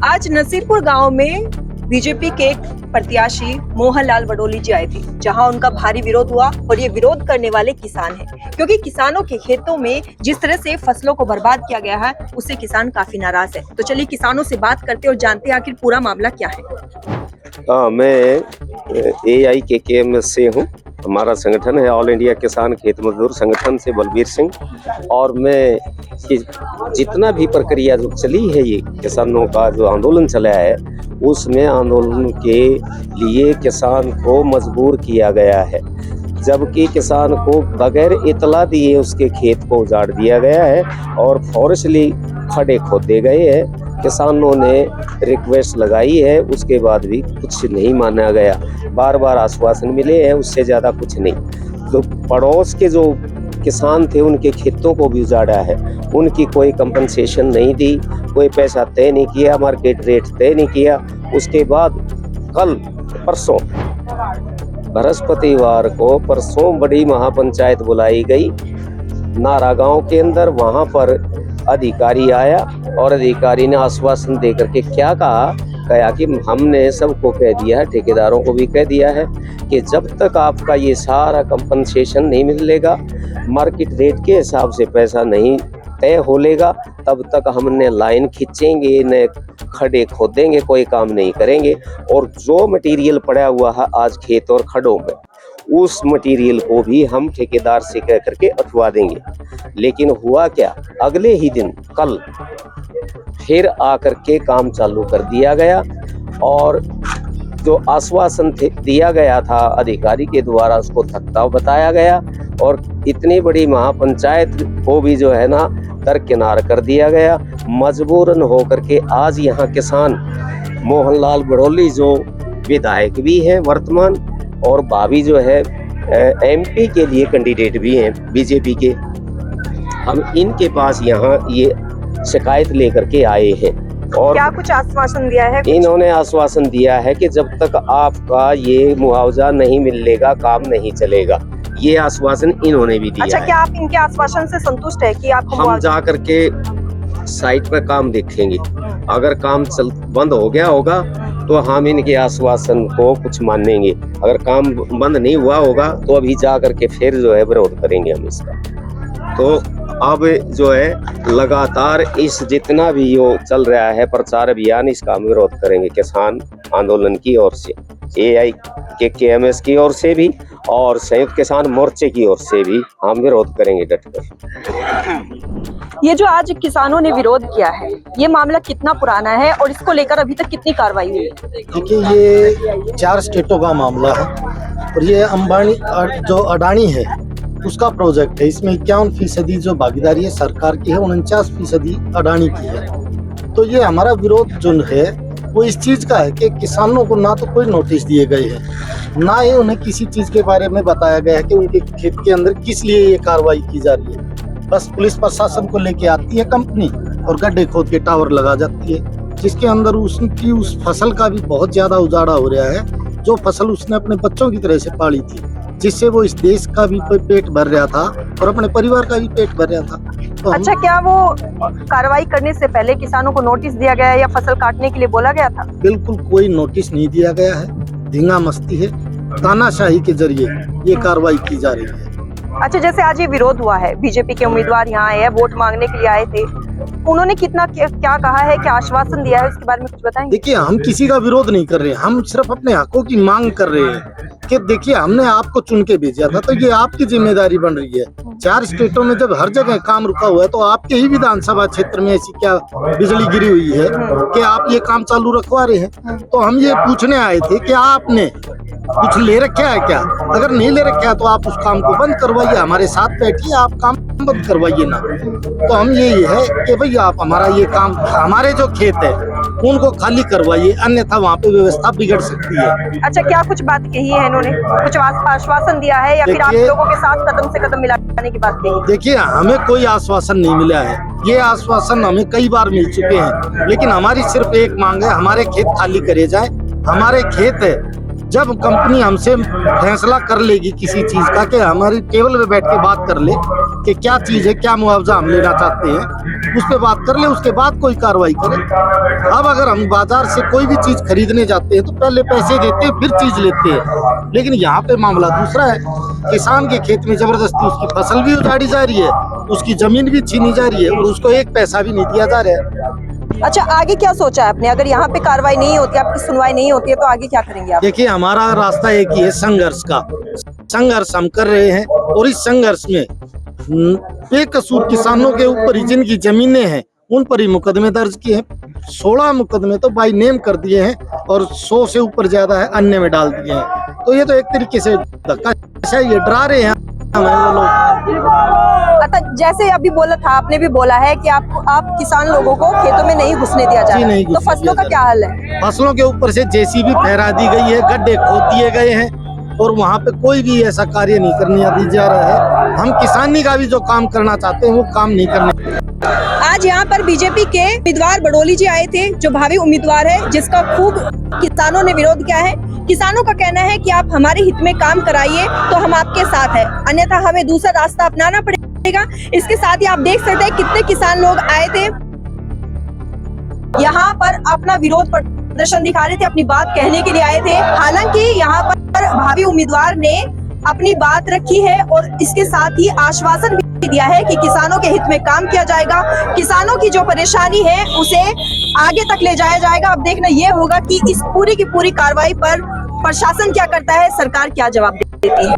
आज नसीरपुर गांव में बीजेपी के प्रत्याशी मोहनलाल बडोली जी आए थे, जहां उनका भारी विरोध हुआ। और ये विरोध करने वाले किसान हैं, क्योंकि किसानों के खेतों में जिस तरह से फसलों को बर्बाद किया गया है, उससे किसान काफी नाराज है। तो चलिए किसानों से बात करते और जानते हैं आखिर पूरा मामला क्या है। मैं AIKKM से हूँ। हमारा संगठन है ऑल इंडिया किसान खेत मजदूर संगठन से बलबीर सिंह। और मैं जितना भी प्रक्रिया जो चली है, ये किसानों का जो आंदोलन चला है, उसमें आंदोलन के लिए किसान को मजबूर किया गया है, जबकि किसान को बगैर इतला दिए उसके खेत को उजाड़ दिया गया है और फॉरेस्टली खड्डे खोदे गए हैं। किसानों ने रिक्वेस्ट लगाई है, उसके बाद भी कुछ नहीं माना गया। बार बार आश्वासन मिले हैं, उससे ज़्यादा कुछ नहीं। तो पड़ोस के जो किसान थे उनके खेतों को भी उजाड़ा है, उनकी कोई कंपनसेशन नहीं दी, कोई पैसा तय नहीं किया, मार्केट रेट तय नहीं किया। उसके बाद परसों बृहस्पतिवार को बड़ी महापंचायत बुलाई गई नारा गांव के अंदर। वहां पर अधिकारी आया और अधिकारी ने आश्वासन दे करके क्या कहा कि हमने सबको कह दिया है, ठेकेदारों को भी कह दिया है कि जब तक आपका ये सारा कंपनसेशन नहीं मिलेगा, मार्केट रेट के हिसाब से पैसा नहीं तय होलेगा, तब तक हमने लाइन खींचेंगे, न खड्डे खोदेंगे, कोई काम नहीं करेंगे। और जो मटेरियल पड़ा हुआ है आज खेत और खड्डों में, उस मटेरियल को भी हम ठेकेदार से कह करके उठवा देंगे। लेकिन हुआ क्या, अगले ही दिन कल फिर आकर के काम चालू कर दिया गया। और जो आश्वासन दिया गया था अधिकारी के द्वारा, उसको थकता बताया गया और इतनी बड़ी महापंचायत को भी जो है ना दरकिनार कर दिया गया। मजबूरन होकर के आज यहाँ किसान मोहनलाल बडोली जो विधायक भी हैं वर्तमान, और भाभी जो है MP के लिए कैंडिडेट भी हैं बीजेपी के, हम इनके पास यहाँ ये शिकायत लेकर के आए हैं। और क्या कुछ आश्वासन दिया है? इन्होंने आश्वासन दिया है कि जब तक आपका ये मुआवजा नहीं मिलेगा काम नहीं चलेगा। ये आश्वासन इन्होंने भी दिया। अच्छा, क्या आप इनके आश्वासन से संतुष्ट है कि आपको हम जा करके साइट पर काम देखेंगे, अगर काम बंद हो गया होगा तो हम इनके आश्वासन को कुछ मानेंगे, अगर काम बंद नहीं हुआ होगा तो अभी जा करके फिर जो है विरोध करेंगे हम इसका। तो अब जो है लगातार इस जितना भी यो चल रहा है प्रचार अभियान, इसका हम विरोध करेंगे किसान आंदोलन की ओर से, AIKKM की ओर से भी और संयुक्त किसान मोर्चे की ओर से भी हम विरोध करेंगे डटकर। ये जो आज किसानों ने विरोध किया है, ये मामला कितना पुराना है और इसको लेकर अभी तक कितनी कार्रवाई हुई है? देखिए, ये 4 स्टेटों का मामला है और ये अंबानी जो अडानी है उसका प्रोजेक्ट है। इसमें 51% जो भागीदारी है सरकार की है, 49% अडानी की है। तो ये हमारा विरोध जो है वो इस चीज का है कि किसानों को ना तो कोई नोटिस दिए गए हैं, ना ही उन्हें किसी चीज के बारे में बताया गया है कि उनके खेत के अंदर किस लिए ये कार्रवाई की जा रही है। बस पुलिस प्रशासन को लेके आती है कंपनी और गड्ढे खोद के टावर लगा जाती है, जिसके अंदर उसकी उस फसल का भी बहुत ज्यादा उजाड़ा हो रहा है, जो फसल उसने अपने बच्चों की तरह से पाली थी, जिससे वो इस देश का भी पेट भर रहा था और अपने परिवार का भी पेट भर रहा था। तो अच्छा, क्या वो कार्रवाई करने से पहले किसानों को नोटिस दिया गया है या फसल काटने के लिए बोला गया था? बिल्कुल कोई नोटिस नहीं दिया गया है, धींगा मस्ती है, तानाशाही के जरिए ये कार्रवाई की जा रही है। अच्छा, जैसे आज ये विरोध हुआ है, बीजेपी के उम्मीदवार यहाँ आए हैं, वोट मांगने के लिए आए थे, उन्होंने क्या कहा है, क्या आश्वासन दिया है, उसके बारे में कुछ बताएंगे? देखिए, हम किसी का विरोध नहीं कर रहे हैं, हम सिर्फ अपने हकों की मांग कर रहे हैं कि देखिए हमने आपको चुन के भेजा था तो ये आपकी जिम्मेदारी बन रही है। 4 स्टेटों में जब हर जगह काम रुका हुआ है तो आपके ही विधानसभा क्षेत्र में ऐसी क्या बिजली गिरी हुई है कि आप ये काम चालू रखवा रहे हैं? तो हम ये पूछने आए थे कि आपने कुछ ले रखा है क्या? अगर नहीं ले रखा है तो आप उस काम को बंद करवाइए, हमारे साथ बैठिए, आप काम बंद करवाइए ना। तो हम यही है कि भाई आप हमारा ये काम, हमारे जो खेत है उनको खाली करवाइए, अन्यथा वहाँ पे व्यवस्था बिगड़ सकती है। अच्छा, क्या कुछ बात कही है इन्होंने, कुछ आश्वासन दिया है या फिर आप लोगों के साथ कदम से कदम मिलाने की बात कही? देखिए, हमें कोई आश्वासन नहीं मिला है, ये आश्वासन हमें कई बार मिल चुके हैं, लेकिन हमारी सिर्फ एक मांग है, हमारे खेत खाली करे जाए। हमारे खेत है, जब कंपनी हमसे फैसला कर लेगी किसी चीज का कि हमारी टेबल पे बैठ के बात कर ले कि क्या चीज है, क्या मुआवजा हम लेना चाहते हैं, उस पे बात कर ले, उसके बाद कोई कार्रवाई करे। अब अगर हम बाजार से कोई भी चीज खरीदने जाते हैं तो पहले पैसे देते हैं फिर चीज लेते हैं, लेकिन यहाँ पे मामला दूसरा है। किसान के खेत में जबरदस्ती उसकी फसल भी उजाड़ी जा रही है, उसकी जमीन भी छीनी जा रही है और उसको एक पैसा भी नहीं दिया जा रहा है। अच्छा, आगे क्या सोचा है आपने? अगर यहाँ पे कार्रवाई नहीं होती, आपकी सुनवाई नहीं होती है, तो आगे क्या करेंगे आप? देखिए, हमारा रास्ता एक ही है, संघर्ष का। संघर्ष हम कर रहे हैं और इस संघर्ष में बेकसूर किसानों के ऊपर ही जिनकी जमीनें हैं उन पर ही मुकदमे दर्ज किए हैं। 16 मुकदमे तो बाई नेम कर दिए हैं और 100 से ऊपर ज्यादा है अन्य में डाल दिए हैं। तो ये तो एक तरीके से धक्का, ये डरा रहे हैं हमें वो लोग। अच्छा, जैसे अभी बोला था, आपने भी बोला है कि आप किसान लोगों को खेतों में नहीं घुसने दिया जा रहा है, तो फसलों का क्या हाल है? फसलों के ऊपर से जेसीबी फहरा दी गई है, गड्ढे खोद दिए गए हैं और वहाँ पे कोई भी ऐसा कार्य नहीं करने दी जा रहा है। हम किसानी का भी जो काम करना चाहते हैं वो काम नहीं करने। आज यहाँ पर बीजेपी के उम्मीदवार बड़ोली जी आए थे, जो भावी उम्मीदवार है, जिसका खूब किसानों ने विरोध किया है। किसानों का कहना है कि आप हमारे हित में काम कराइए तो हम आपके साथ हैं, अन्यथा हमें दूसरा रास्ता अपनाना पड़ेगा। इसके साथ ही आप देख सकते हैं कितने किसान लोग आए थे यहाँ पर, अपना विरोध प्रदर्शन दिखा रहे थे, अपनी बात कहने के लिए आए थे। हालांकि यहाँ पर भावी उम्मीदवार ने अपनी बात रखी है और इसके साथ ही आश्वासन भी दिया है कि किसानों के हित में काम किया जाएगा, किसानों की जो परेशानी है उसे आगे तक ले जाया जाएगा। अब देखना ये होगा कि इस पूरी की पूरी कार्रवाई पर प्रशासन क्या करता है, सरकार क्या जवाब देती है।